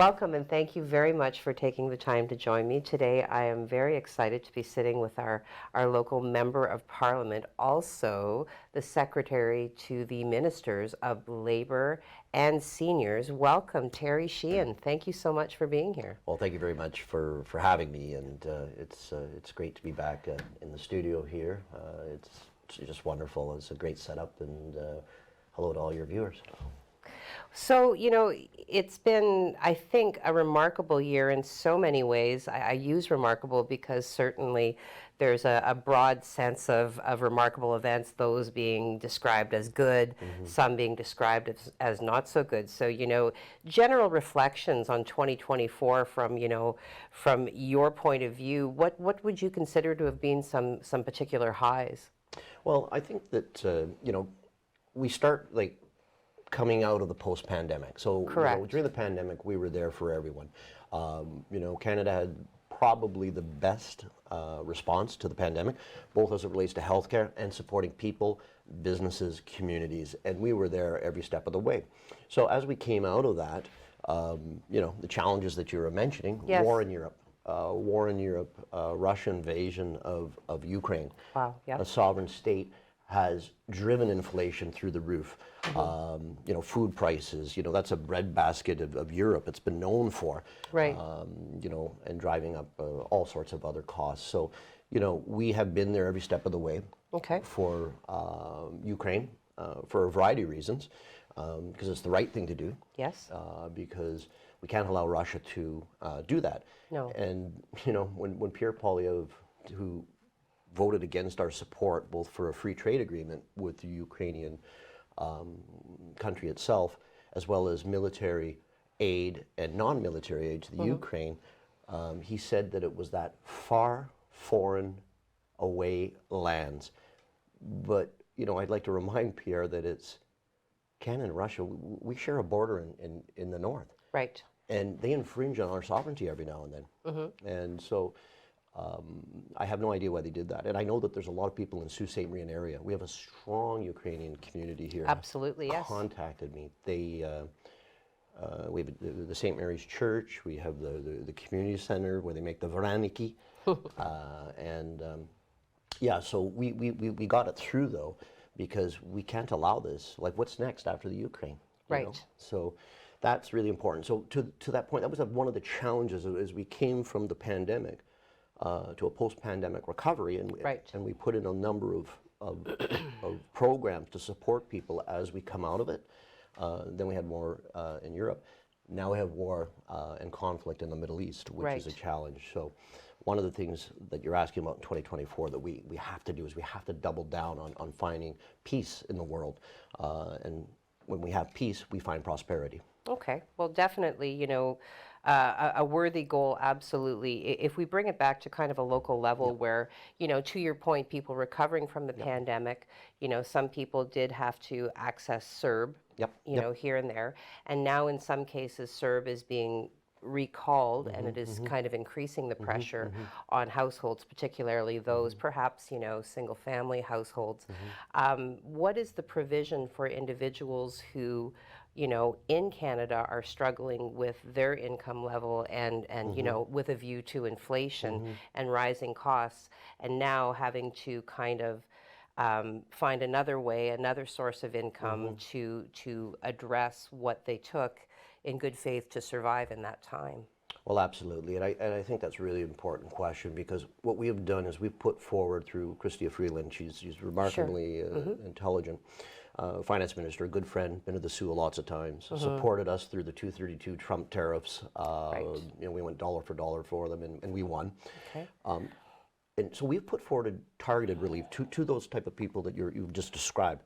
Welcome and thank you very much for taking the time to join me today. I am very excited to be sitting with our local Member of Parliament, also the Secretary to the Ministers of Labour and Seniors. Welcome, Terry Sheehan. Thank you so much for being here. Well, thank you very much for having me, and it's great to be back in the studio here. It's just wonderful. It's a great setup, and hello to all your viewers. So, it's been, I think, a remarkable year in so many ways. I use remarkable because certainly there's a broad sense of remarkable events, those being described as good, some being described as not so good. So, general reflections on 2024 from your point of view, what would you consider to have been some particular highs? Well, I think that, we start coming out of the post-pandemic. So during the pandemic, we were there for everyone. Canada had probably the best response to the pandemic, both as it relates to healthcare and supporting people, businesses, communities, and we were there every step of the way. So as we came out of that, the challenges that you were mentioning, yes. War in Europe, Russian invasion of Ukraine, wow, yeah. A sovereign state has driven inflation through the roof. Food prices, that's a breadbasket of Europe. It's been known for, right. And driving up all sorts of other costs. So, we have been there every step of the way for Ukraine for a variety of reasons, because it's the right thing to do. Yes. Because we can't allow Russia to do that. No. And, when Pierre Poilievre, who voted against our support both for a free trade agreement with the Ukrainian country itself, as well as military aid and non-military aid to the Ukraine, he said that it was that far foreign away lands. But, I'd like to remind Pierre that it's Canada and Russia, we share a border in the north. Right. And they infringe on our sovereignty every now and then. And so I have no idea why they did that. And I know that there's a lot of people in Sault Ste. Marine area. We have a strong Ukrainian community here. Absolutely, yes. Contacted me. They, we have the St. Mary's Church. We have the community center where they make the varaniki. So we got it through, though, because we can't allow this. Like, what's next after the Ukraine? Right. So that's really important. So to that point, that was one of the challenges as we came from the pandemic to a post-pandemic recovery, and we put in a number of programs to support people as we come out of it. Then we had war in Europe. Now we have war and conflict in the Middle East, which is a challenge. So one of the things that you're asking about in 2024 that we have to do is we have to double down on finding peace in the world. And when we have peace, we find prosperity. Okay. Well, definitely, a worthy goal, absolutely. If we bring it back to kind of a local level where, to your point, people recovering from the pandemic, some people did have to access CERB, here and there. And now in some cases, CERB is being recalled, and it is kind of increasing the pressure on households, particularly those perhaps, single family households. What is the provision for individuals who, in Canada are struggling with their income level and with a view to inflation and rising costs, and now having to kind of find another way, another source of income to address what they took in good faith to survive in that time? Well, absolutely, and I think that's a really important question, because what we have done is we've put forward through Chrystia Freeland, she's remarkably intelligent, finance minister, a good friend, been to the Soo lots of times, supported us through the 232 Trump tariffs. We went dollar for dollar for them, and we won. Okay. And so we've put forward a targeted relief to those type of people that you've just described.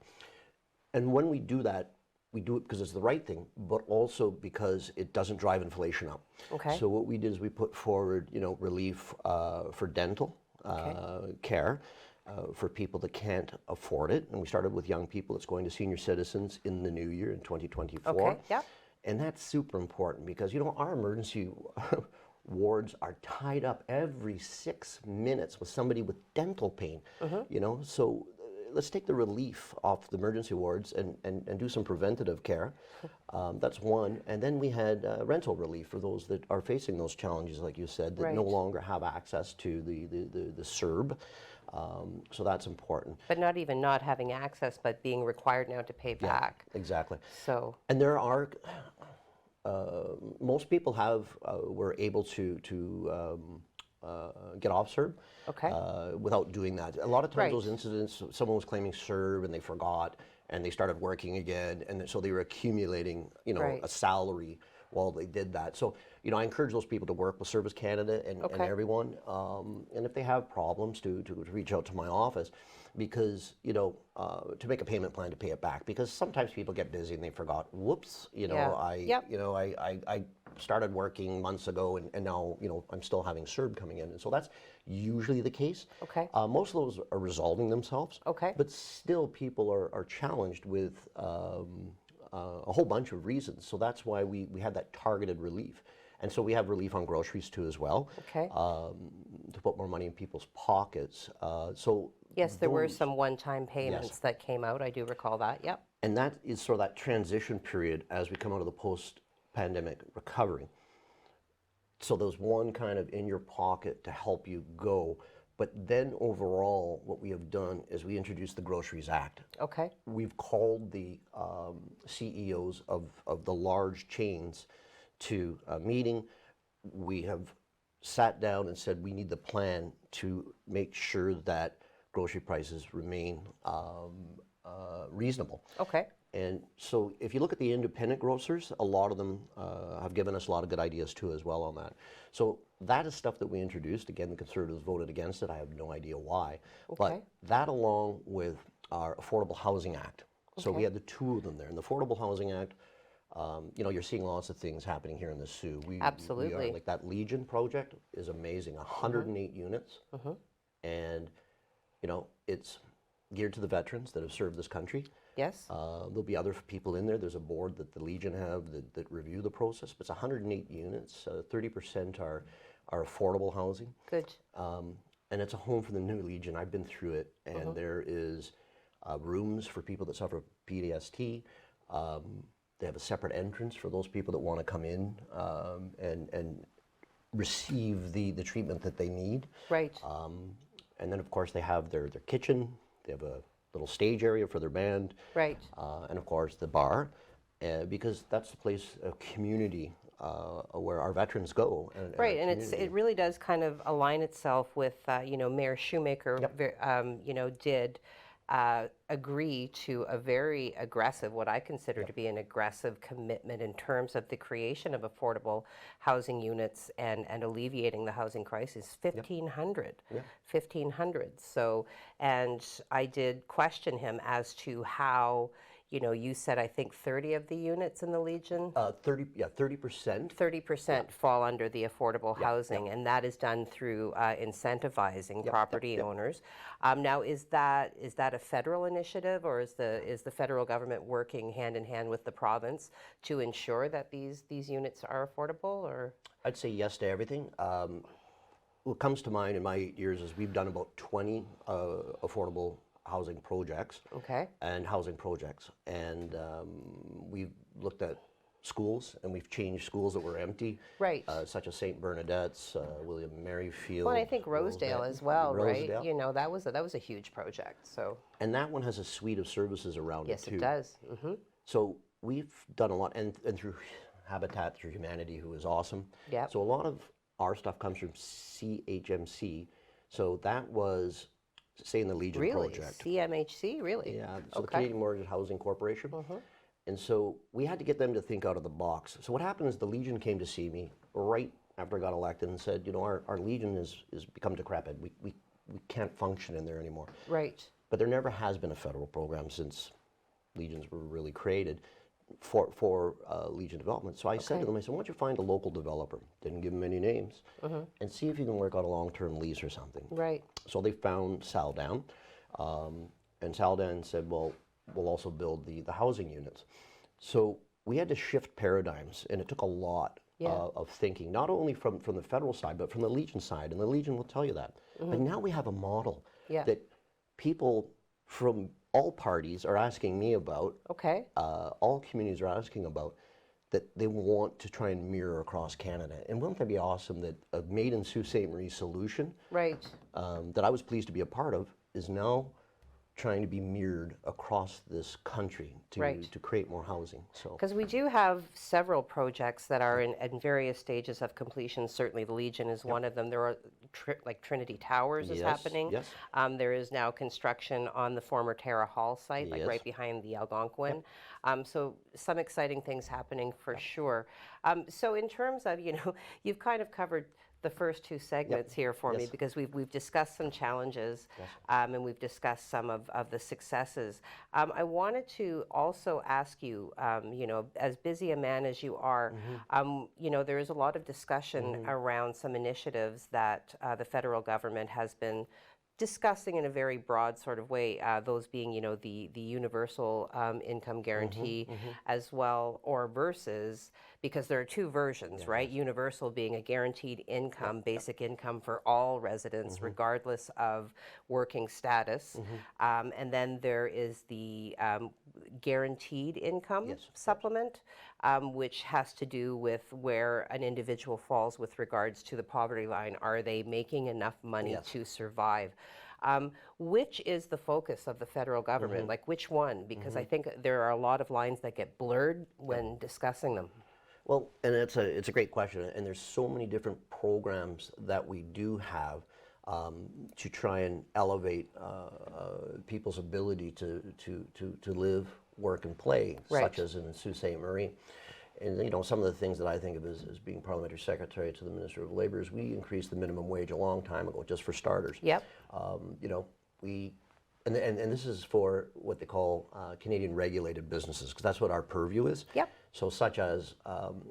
And when we do that, we do it because it's the right thing, but also because it doesn't drive inflation up. Okay. So what we did is we put forward, relief for dental care for people that can't afford it, and we started with young people. It's going to senior citizens in the new year in 2024. Okay. Yeah. And that's super important because our emergency wards are tied up every 6 minutes with somebody with dental pain. So let's take the relief off the emergency wards and do some preventative care. That's one. And then we had rental relief for those that are facing those challenges, like you said, that no longer have access to the CERB. So that's important. But not even not having access, but being required now to pay back. Exactly. So. And there are, most people were able to get off CERB without doing that. A lot of times those incidents, someone was claiming CERB and they forgot and they started working again, and so they were accumulating, a salary while they did that. So, I encourage those people to work with Service Canada and everyone, and if they have problems, to reach out to my office, because, to make a payment plan to pay it back, because sometimes people get busy and they forgot, whoops, I started working months ago and now, I'm still having CERB coming in. And so that's usually the case. Most of those are resolving themselves. But still people are challenged with a whole bunch of reasons. So that's why we had that targeted relief. And so we have relief on groceries too as well, to put more money in people's pockets. Yes, there were some one-time payments that came out. I do recall that, And that is sort of that transition period as we come out of the post-pandemic recovery. So there's one kind of in your pocket to help you go. But then overall, what we have done is we introduced the Groceries Act. We've called the CEOs of the large chains to a meeting. We have sat down and said we need the plan to make sure that grocery prices remain reasonable. And so if you look at the independent grocers, a lot of them have given us a lot of good ideas too as well on that. So that is stuff that we introduced. Again, the Conservatives voted against it. I have no idea why. But that, along with our Affordable Housing Act. So we had the two of them there. And the Affordable Housing Act, you're seeing lots of things happening here in the Soo. Absolutely. We are, like that Legion project is amazing, 108 units. And, it's geared to the veterans that have served this country. There'll be other people in there. There's a board that the Legion have that review the process, but it's 108 units. 30% are affordable housing. And it's a home for the new Legion. I've been through it, and there is rooms for people that suffer PTSD. They have a separate entrance for those people that want to come in and receive the treatment that they need. And then, of course, they have their kitchen. They have a little stage area for their band. And, of course, the bar, because that's the place, a community where our veterans go. And it really does kind of align itself with, Mayor Shoemaker, did agree to a very aggressive, what I consider to be an aggressive commitment in terms of the creation of affordable housing units and alleviating the housing crisis. 1,500. 1,500. So, and I did question him as to how, you said, I think 30 of the units in the Legion? 30%. 30% fall under the affordable housing, and that is done through incentivizing property owners. Now, is that a federal initiative, or is the federal government working hand in hand with the province to ensure that these units are affordable? Or I'd say yes to everything. What comes to mind in my 8 years is we've done about 20 affordable housing projects and housing projects, and we've looked at schools, and we've changed schools that were empty, such as St. Bernadette's, William Maryfield. Well, I think Rosedale as well, right? That was a huge project. So, and that one has a suite of services around it too. Yes, it does. So we've done a lot, and through Habitat for Humanity, who is awesome. So a lot of our stuff comes from CHMC. So that was, say, in the Legion project. CMHC, really? Yeah, so the Canadian Mortgage Housing Corporation. And so we had to get them to think out of the box. So what happened is the Legion came to see me right after I got elected and said, our Legion is become decrepit. We can't function in there anymore. But there never has been a federal program since Legions were really created for Legion development. So I said to them, why don't you find a local developer, didn't give them any names, and see if you can work out a long-term lease or something. So they found Saldan, and Saldan said, well, we'll also build the housing units. So we had to shift paradigms, and it took a lot of thinking, not only from the federal side, but from the Legion side, and the Legion will tell you that. But now we have a model that people from all parties are asking me about, Okay. all communities are asking about, that they want to try and mirror across Canada. And wouldn't that be awesome that a Made in Sault Ste. Marie solution Right. that I was pleased to be a part of is now trying to be mirrored across this country Right. to create more housing. So Because we do have several projects that are in various stages of completion. Certainly, the Legion is one of them. There are like Trinity Towers is yes, happening. yes, There is now construction on the former Terra Hall site, like yes. right behind the Algonquin. So some exciting things happening for sure. So in terms of, you've kind of covered the first two segments here for me Yes. because we've discussed some challenges Yes. and we've discussed some of the successes. I wanted to also ask you, as busy a man as you are, there is a lot of discussion around some initiatives that the federal government has been discussing in a very broad sort of way, those being, the universal income guarantee as well, or versus, because there are two versions, right? Universal being a guaranteed income, basic income for all residents, regardless of working status. And then there is the guaranteed income supplement, which has to do with where an individual falls with regards to the poverty line. Are they making enough money to survive? Which is the focus of the federal government? Like which one? Because I think there are a lot of lines that get blurred when discussing them. Well, and it's a great question, and there's so many different programs that we do have to try and elevate people's ability to live, work, and play, such as in Sault Ste. Marie. And some of the things that I think of as being parliamentary secretary to the Minister of Labour is we increased the minimum wage a long time ago, just for starters. Yep. We and this is for what they call Canadian regulated businesses, because that's what our purview is. Yep. So such as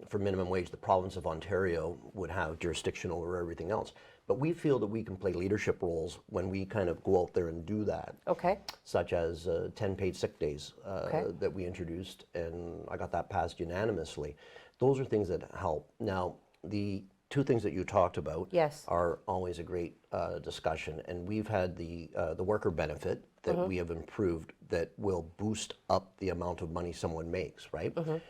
for minimum wage, the province of Ontario would have jurisdiction over everything else. But we feel that we can play leadership roles when we kind of go out there and do that. Okay. Such as 10 paid sick days that we introduced, and I got that passed unanimously. Those are things that help. Now, the two things that you talked about are always a great discussion, and we've had the worker benefit that we have improved that will boost up the amount of money someone makes, right? The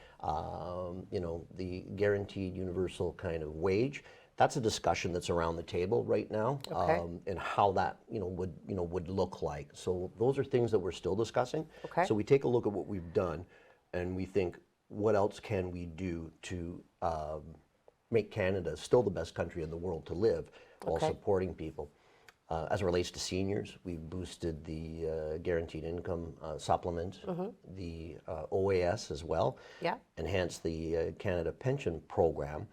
guaranteed universal kind of wage. That's a discussion that's around the table right now, and how that would look like. So those are things that we're still discussing. Okay. So we take a look at what we've done, and we think, what else can we do to make Canada still the best country in the world to live while supporting people? As it relates to seniors, we boosted the guaranteed income supplement, the OAS as well, enhanced the Canada Pension Program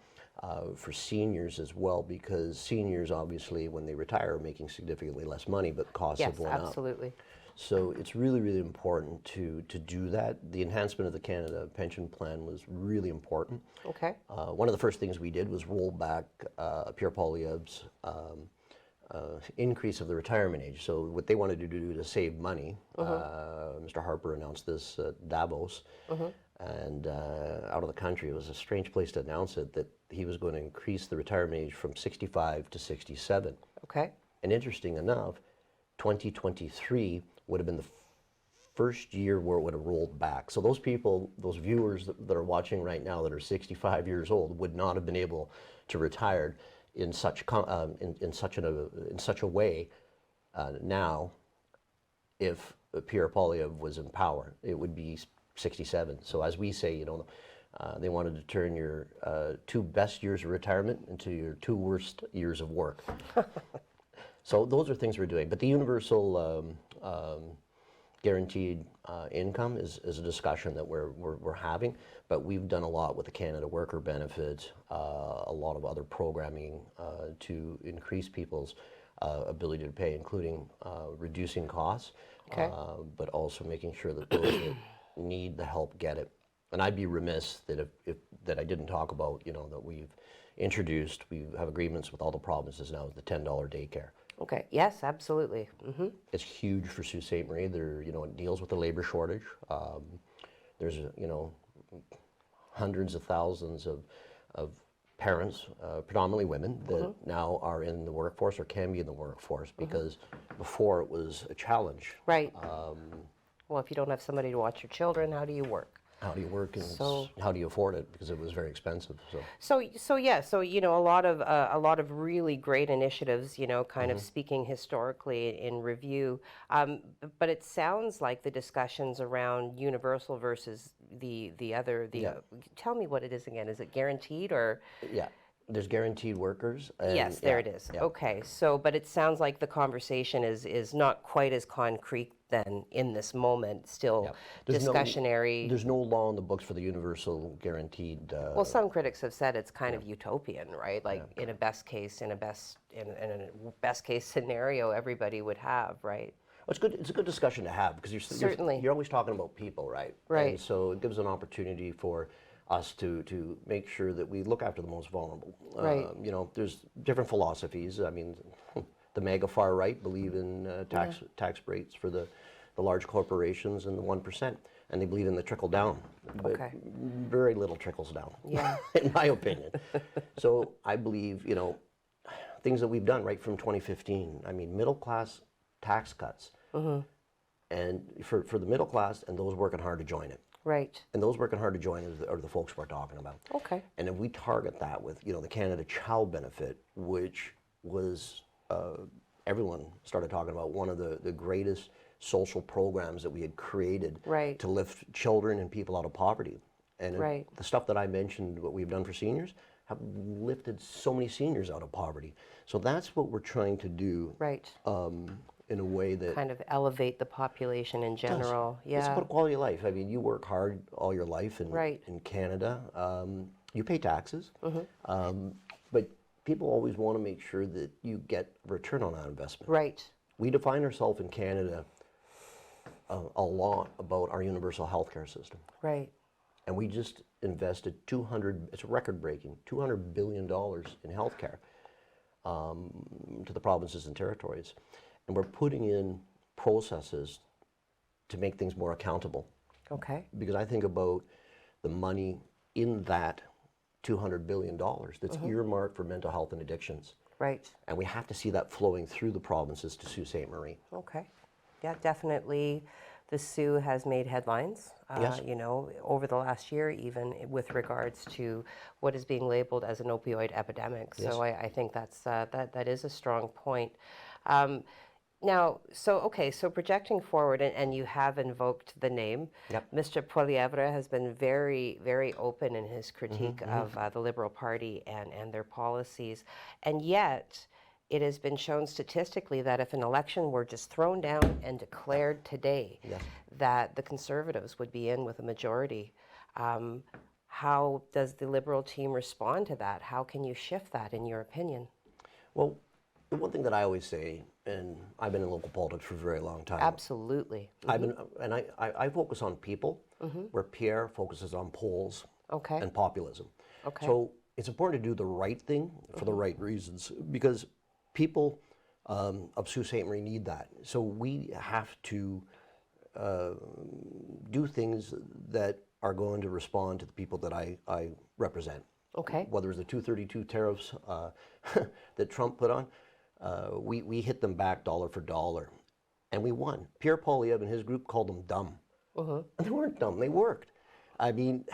for seniors as well, because seniors obviously when they retire are making significantly less money, but costs have went up. Yes, absolutely. So it's really, really important to do that. The enhancement of the Canada Pension Plan was really important. Okay. One of the first things we did was roll back Pierre Poilievre's increase of the retirement age. So what they wanted to do to save money, Mr. Harper announced this at Davos, and out of the country. It was a strange place to announce it, that he was going to increase the retirement age from 65 to 67. Okay. And interesting enough, 2023 would have been the first year where it would have rolled back. So those people, those viewers that are watching right now that are 65 years old would not have been able to retire in such a way now if Pierre Poilievre was in power. It would be 67. So as we say, they wanted to turn your 2 best years of retirement into your 2 worst years of work. So those are things we're doing. But the universal guaranteed income is a discussion that we're having. But we've done a lot with the Canada Worker Benefit, a lot of other programming to increase people's ability to pay, including reducing costs, but also making sure that those that need the help get it. And I'd be remiss that if that I didn't talk about, that we've introduced, we have agreements with all the provinces now with the $10 daycare. Okay. Yes, absolutely. It's huge for Sault Ste. Marie. It deals with the labor shortage. There's hundreds of thousands of parents, predominantly women, that now are in the workforce or can be in the workforce, because before it was a challenge. Right. Well, if you don't have somebody to watch your children, how do you work? How do you work, and So- how do you afford it? Because it was very expensive. So you know, a lot of really great initiatives, you know, kind of speaking historically in review. But it sounds like the discussions around universal versus the other. Yeah. Tell me what it is again. Is it guaranteed or? Yeah, there's guaranteed workers. And Yes, there yeah, it is. yeah. Okay, so but it sounds like the conversation is not quite as concrete then in this moment. Still Yeah. There's no- discussionary. There's no law in the books for the universal guaranteed. Well, some critics have said it's kind of utopian, right? Like in a best case, in a best case scenario, everybody would have, right? Well, it's good. It's a good discussion to have, because Certainly. you're always talking about people, right? Right. And so it gives an opportunity for us to make sure that we look after the most vulnerable. Right. You know, there's different philosophies. I mean, the mega far right believe in tax rates for the large corporations and the 1%, and they believe in the trickle down. But Okay. very little trickles down, Yeah. in my opinion. So I believe, you know, things that we've done right from 2015. I mean, middle class tax cuts, and for the middle class and those working hard to join it. Right. And those working hard to join are the folks we're talking about. Okay. And if we target that with, you know, the Canada Child Benefit, which was, everyone started talking about one of the greatest social programs that we had created Right. to lift children and people out of poverty. And Right. the stuff that I mentioned, what we've done for seniors, have lifted so many seniors out of poverty. So that's what we're trying to do. Right. In a way that Kind of elevate the population in general. It's Yeah. about quality of life. I mean, you work hard all your life Right. in Canada. You pay taxes, but people always want to make sure that you get return on that investment. Right. We define ourselves in Canada a lot about our universal healthcare system, Right. and we just invested it's record-breaking, $200 billion in healthcare to the provinces and territories. And we're putting in processes to make things more accountable. Okay. Because I think about the money in that $200 billion that's earmarked for mental health and addictions. Right. And we have to see that flowing through the provinces to Sault Ste. Marie. Okay. Yeah, definitely. The Sioux has made headlines, Yes. you know, over the last year, even with regards to what is being labeled as an opioid epidemic. Yes. So I think that is a strong point. Now, so projecting forward, and you have invoked the name. Yep. Mr. Poilievre has been very, very open in his critique of the Liberal Party and their policies, and yet it has been shown statistically that if an election were just thrown down and declared today, that the Conservatives would be in with a majority. How does the Liberal team respond to that? How can you shift that, in your opinion? Well, the one thing that I always say, and I've been in local politics for a very long time. Absolutely. I focus on people, where Pierre focuses on polls Okay. and populism. Okay. So it's important to do the right thing for the right reasons, because people of Sault Ste. Marie need that. So we have to do things that are going to respond to the people that I represent. Okay. Whether it's the 232 tariffs that Trump put on, we hit them back dollar for dollar, and we won. Pierre Poilievre and his group called them dumb. And they weren't dumb, they worked. I mean,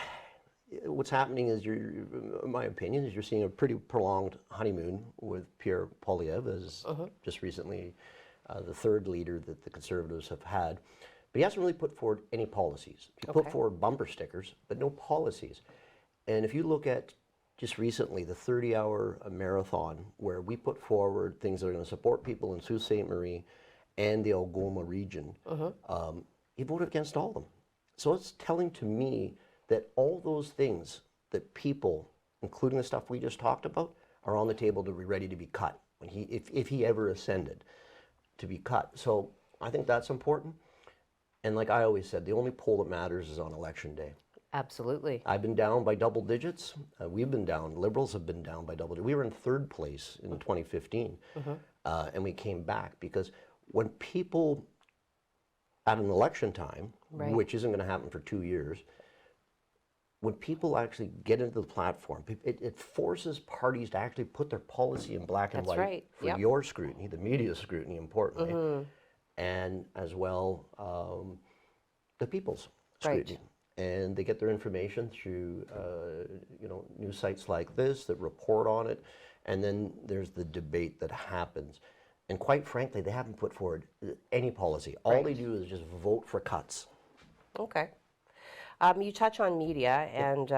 what's happening is, in my opinion, is you're seeing a pretty prolonged honeymoon with Pierre Poilievre, as just recently the third leader that the Conservatives have had. But he hasn't really put forward any policies. He put forward bumper stickers, but no policies. And if you look at just recently the 30-hour marathon, where we put forward things that are going to support people in Sault Ste. Marie and the Algoma region, he voted against all of them. So it's telling to me that all those things that people, including the stuff we just talked about, are on the table to be ready to be cut when if he ever ascended, to be cut. So I think that's important. And like I always said, the only poll that matters is on election day. Absolutely. I've been down by double digits. We've been down. Liberals have been down by double digits. We were in third place in 2015, and we came back because when people at an election time, which isn't going to happen for 2 years, when people actually get into the platform, it forces parties to actually put their policy in black and That's white right. for Yep. your scrutiny, the media scrutiny, importantly, and as well the people's Right. scrutiny. And they get their information through, news sites like this that report on it, and then there's the debate that happens. And quite frankly, they haven't put forward any policy. All they do is just vote for cuts. Okay. You touch on media, and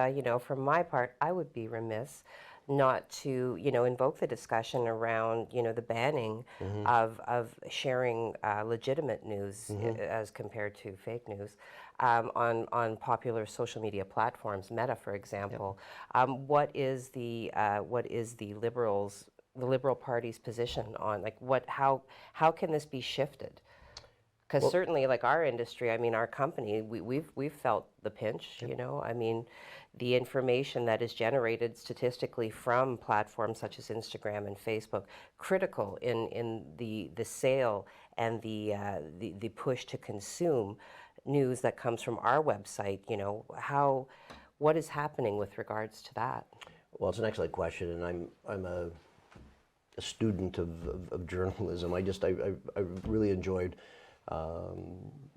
from my part, I would be remiss not to, invoke the discussion around, the banning of sharing legitimate news as compared to fake news on popular social media platforms. Meta, for example. What is the Liberal Party's position on how can this be shifted? Because Well, certainly, like our industry, I mean, our company, we've felt the pinch. I mean, the information that is generated statistically from platforms such as Instagram and Facebook, critical in the sale and the push to consume news that comes from our website. What is happening with regards to that? well, it's an excellent question, and I'm a student of journalism. I really enjoyed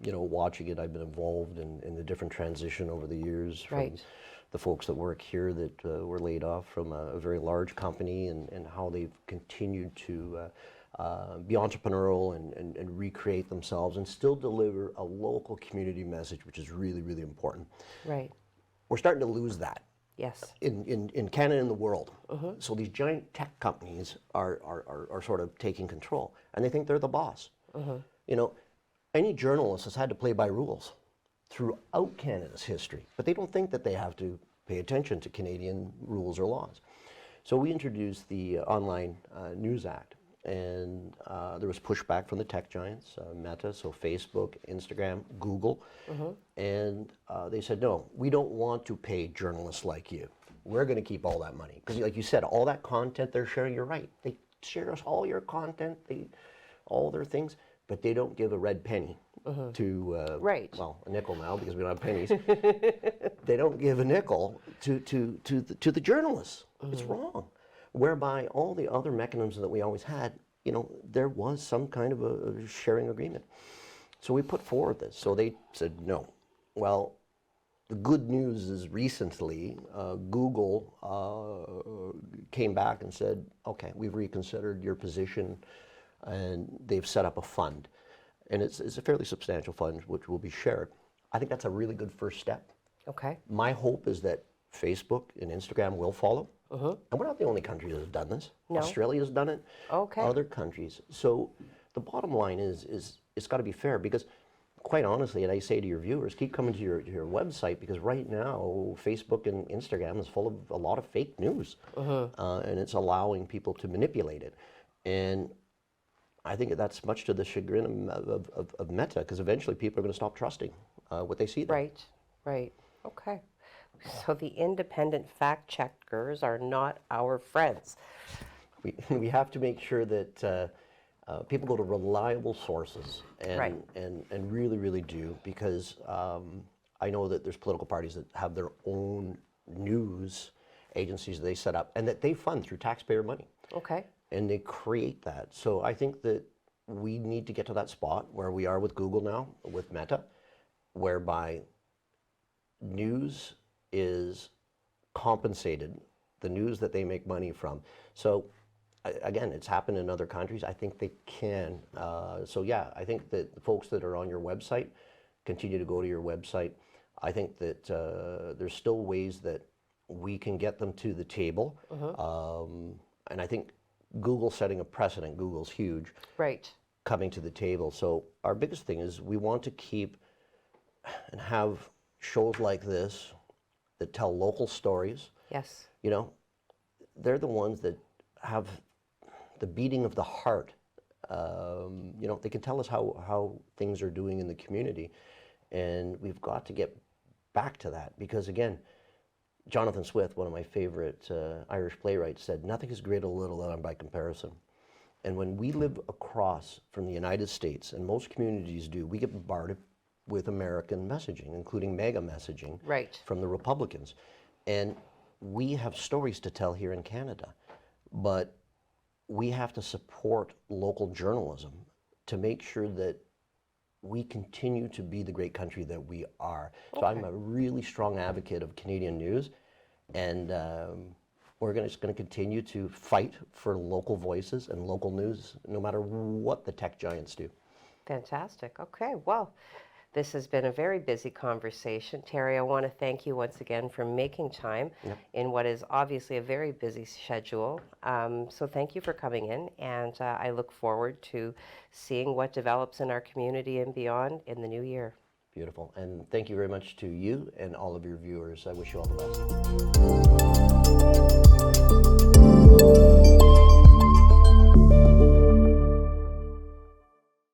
watching it. I've been involved in the different transition over the years from Right. the folks that work here that were laid off from a very large company, and how they've continued to be entrepreneurial and recreate themselves and still deliver a local community message, which is really, really important. Right. We're starting to lose that Yes. in Canada and the world. So these giant tech companies are sort of taking control, and they think they're the boss. Any journalist has had to play by rules throughout Canada's history, but they don't think that they have to pay attention to Canadian rules or laws. So we introduced the Online News Act, and there was pushback from the tech giants, Meta, so Facebook, Instagram, Google, and they said, no, we don't want to pay journalists like you. We're going to keep all that money. Because like you said, all that content they're sharing, you're right. They share us all your content, all their things, but they don't give a red penny to, Right. well, a nickel now because we don't have pennies. They don't give a nickel to the journalists. It's wrong. Whereby all the other mechanisms that we always had, there was some kind of a sharing agreement. So we put forward this. So they said no. Well, the good news is recently Google came back and said, okay, we've reconsidered your position, and they've set up a fund. And it's a fairly substantial fund which will be shared. I think that's a really good first step. Okay. My hope is that Facebook and Instagram will follow. And we're not the only country that has done this. No. Australia's done it. Okay. Other countries. So the bottom line is it's got to be fair, because quite honestly, and I say to your viewers, keep coming to your website, because right now Facebook and Instagram is full of a lot of fake news, and it's allowing people to manipulate it. And I think that's much to the chagrin of Meta, because eventually people are going to stop trusting what they see there. Right. Right. Okay. So the independent fact checkers are not our friends. We have to make sure that people go to reliable sources, and Right. and really, really do, because I know that there's political parties that have their own news agencies they set up and that they fund through taxpayer money. Okay. And they create that. So I think that we need to get to that spot where we are with Google now, with Meta, whereby news is compensated, the news that they make money from. So again, it's happened in other countries. I think they can. So yeah, I think that the folks that are on your website continue to go to your website. I think that there's still ways that we can get them to the table. And I think Google's setting a precedent. Google's huge. Right. Coming to the table. So our biggest thing is we want to keep and have shows like this that tell local stories. Yes. They're the ones that have the beating of the heart. They can tell us how things are doing in the community, and we've got to get back to that, because again, Jonathan Swift, one of my favorite Irish playwrights, said, nothing is great or little than by comparison. And when we live across from the United States, and most communities do, we get bombarded with American messaging, including MAGA messaging Right. from the Republicans. And we have stories to tell here in Canada, but we have to support local journalism to make sure that we continue to be the great country that we are. So I'm a really strong advocate of Canadian news, and we're just going to continue to fight for local voices and local news, no matter what the tech giants do. Fantastic. Okay, well, this has been a very busy conversation. Terry, I want to thank you once again for making time in what is obviously a very busy schedule. So thank you for coming in, and I look forward to seeing what develops in our community and beyond in the new year. Beautiful. And thank you very much to you and all of your viewers. I wish you all the best.